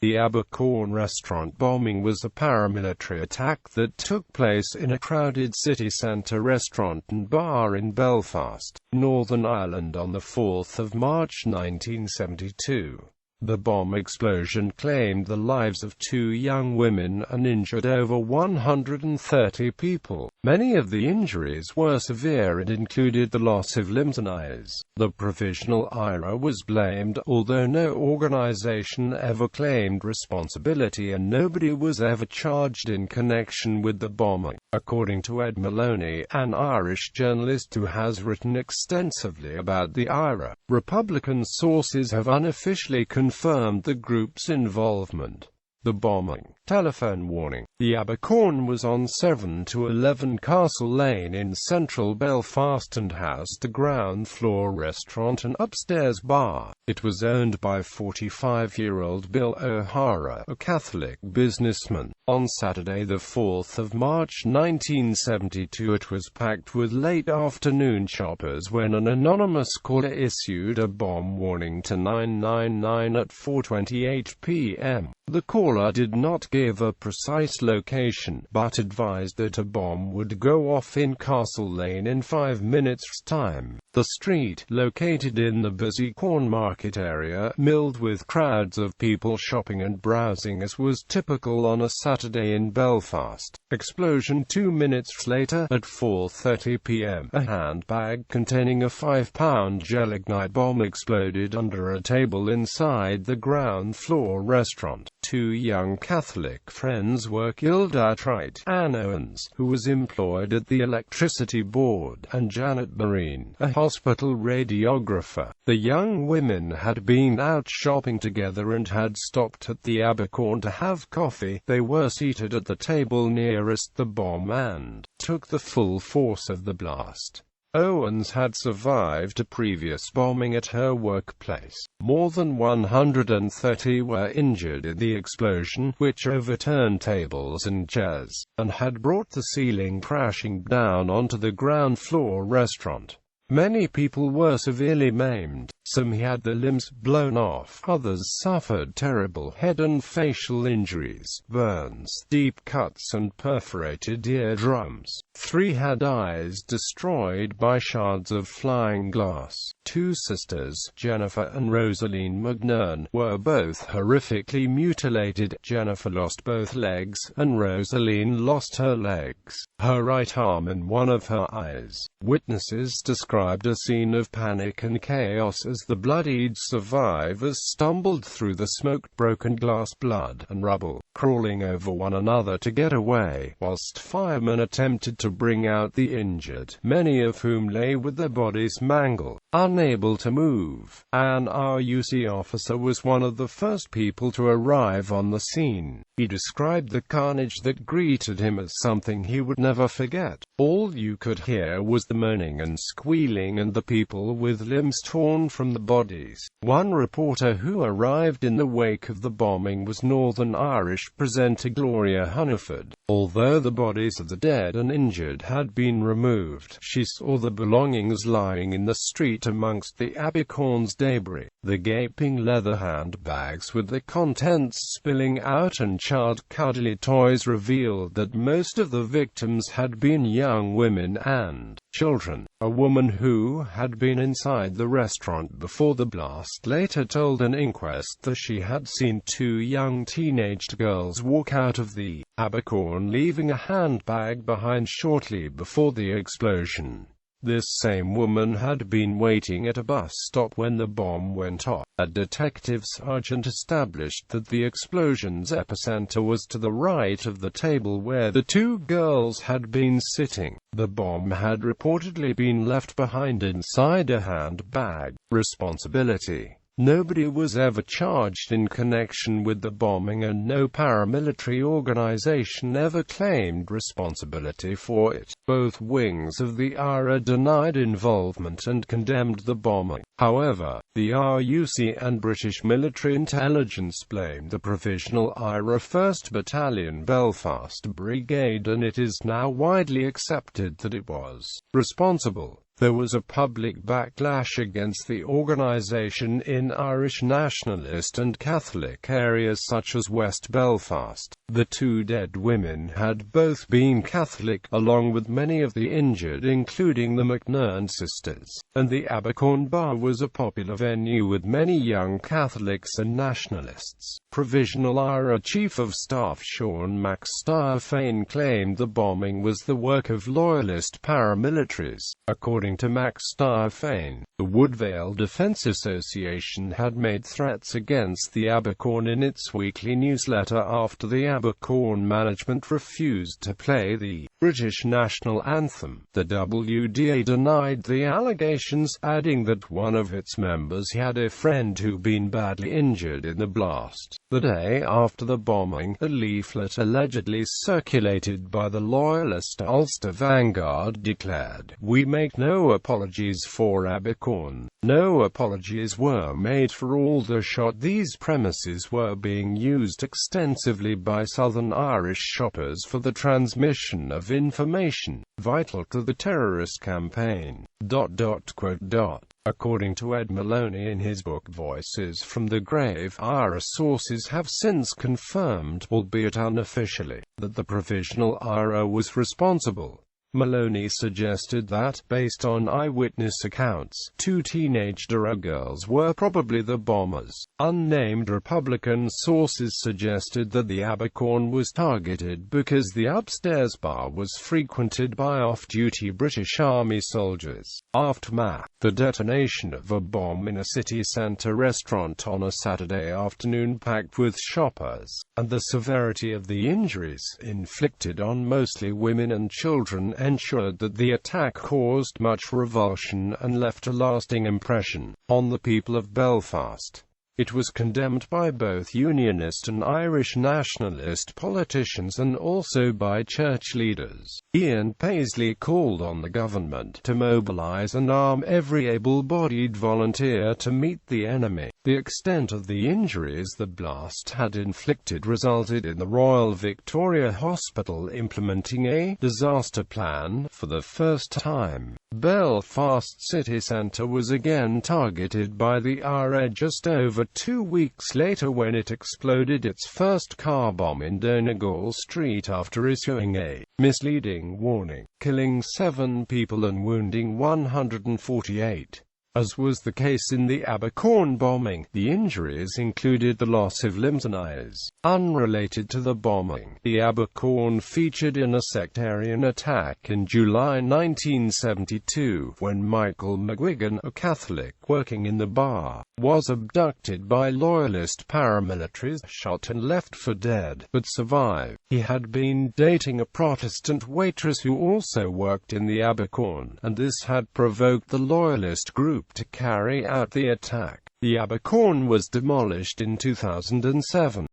The Abercorn Restaurant bombing was a paramilitary attack that took place in a crowded city centre restaurant and bar in Belfast, Northern Ireland on the 4th of March 1972. The bomb explosion claimed the lives of 2 young women and injured over 130 people. Many of the injuries were severe and included the loss of limbs and eyes. The Provisional IRA was blamed, although no organization ever claimed responsibility and nobody was ever charged in connection with the bombing. According to Ed Maloney, an Irish journalist who has written extensively about the IRA, Republican sources have unofficially confirmed the group's involvement. The bombing. Telephone warning. The Abercorn was on 7 to 11 Castle Lane in central Belfast and housed a ground-floor restaurant and upstairs bar. It was owned by 45-year-old Bill O'Hara, a Catholic businessman. On Saturday, the 4th of March 1972, it was packed with late-afternoon shoppers when an anonymous caller issued a bomb warning to 999 at 4:28 p.m. The caller did not give a precise location, but advised that a bomb would go off in Castle Lane in 5 minutes' time. The street, located in the busy corn market area, milled with crowds of people shopping and browsing as was typical on a Saturday in Belfast. Explosion 2 minutes later, at 4:30 p.m., a handbag containing a 5-pound gelignite bomb exploded under a table inside the ground-floor restaurant. 2 young Catholic friends were killed outright: Anne Owens, who was employed at the Electricity Board, and Janet Marine, a hospital radiographer. The young women had been out shopping together and had stopped at the Abercorn to have coffee. They were seated at the table nearest the bomb and took the full force of the blast. Owens had survived a previous bombing at her workplace. More than 130 were injured in the explosion, which overturned tables and chairs, and had brought the ceiling crashing down onto the ground-floor restaurant. Many people were severely maimed. Some had their limbs blown off. Others suffered terrible head and facial injuries, burns, deep cuts and perforated eardrums. 3 had eyes destroyed by shards of flying glass. 2 sisters, Jennifer and Rosaline McNern, were both horrifically mutilated. Jennifer lost both legs, and Rosaline lost her legs, her right arm and one of her eyes. Witnesses described a scene of panic and chaos as the bloodied survivors stumbled through the smoked broken glass, blood and rubble, crawling over one another to get away, whilst firemen attempted to bring out the injured, many of whom lay with their bodies mangled, unable to move. An RUC officer was one of the first people to arrive on the scene. He described the carnage that greeted him as something he would never forget. All you could hear was the moaning and squealing and the people with limbs torn from the bodies. One reporter who arrived in the wake of the bombing was Northern Irish presenter Gloria Hannaford. Although the bodies of the dead and injured had been removed, she saw the belongings lying in the street amongst the Abercorn's debris. The gaping leather handbags with the contents spilling out and charred cuddly toys revealed that most of the victims had been young women and children. A woman who had been inside the restaurant before the blast later told an inquest that she had seen 2 young teenage girls walk out of the Abercorn, leaving a handbag behind shortly before the explosion. This same woman had been waiting at a bus stop when the bomb went off. A detective sergeant established that the explosion's epicenter was to the right of the table where the 2 girls had been sitting. The bomb had reportedly been left behind inside a handbag. Responsibility. Nobody was ever charged in connection with the bombing, and no paramilitary organization ever claimed responsibility for it. Both wings of the IRA denied involvement and condemned the bombing. However, the RUC and British military intelligence blamed the Provisional IRA 1st Battalion Belfast Brigade, and it is now widely accepted that it was responsible. There was a public backlash against the organisation in Irish nationalist and Catholic areas such as West Belfast. The two dead women had both been Catholic, along with many of the injured including the McNern sisters, and the Abercorn bar was a popular venue with many young Catholics and nationalists. Provisional IRA Chief of Staff Sean McStarfane claimed the bombing was the work of loyalist paramilitaries. According to McStarfane, the Woodvale Defence Association had made threats against the Abercorn in its weekly newsletter after the Abercorn management refused to play the British national anthem. The WDA denied the allegations, adding that one of its members had a friend who'd been badly injured in the blast. The day after the bombing, a leaflet allegedly circulated by the loyalist Ulster Vanguard declared, "We make no apologies for Abercorn. No apologies were made for all the shot." These premises were being used extensively by Southern Irish shoppers for the transmission of information vital to the terrorist campaign. According to Ed Maloney in his book Voices from the Grave, IRA sources have since confirmed, albeit unofficially, that the Provisional IRA was responsible. Maloney suggested that, based on eyewitness accounts, two teenage Dara girls were probably the bombers. Unnamed Republican sources suggested that the Abercorn was targeted because the upstairs bar was frequented by off-duty British Army soldiers. Aftermath: the detonation of a bomb in a city centre restaurant on a Saturday afternoon packed with shoppers, and the severity of the injuries inflicted on mostly women and children ensured that the attack caused much revulsion and left a lasting impression on the people of Belfast. It was condemned by both Unionist and Irish nationalist politicians and also by church leaders. Ian Paisley called on the government to mobilise and arm every able-bodied volunteer to meet the enemy. The extent of the injuries the blast had inflicted resulted in the Royal Victoria Hospital implementing a disaster plan for the first time. Belfast city centre was again targeted by the IRA just over 2 weeks later when it exploded its first car bomb in Donegal Street after issuing a misleading warning, killing 7 people and wounding 148. As was the case in the Abercorn bombing, the injuries included the loss of limbs and eyes. Unrelated to the bombing, the Abercorn featured in a sectarian attack in July 1972, when Michael McGuigan, a Catholic working in the bar, was abducted by loyalist paramilitaries, shot and left for dead, but survived. He had been dating a Protestant waitress who also worked in the Abercorn, and this had provoked the loyalist group to carry out the attack. The Abercorn was demolished in 2007.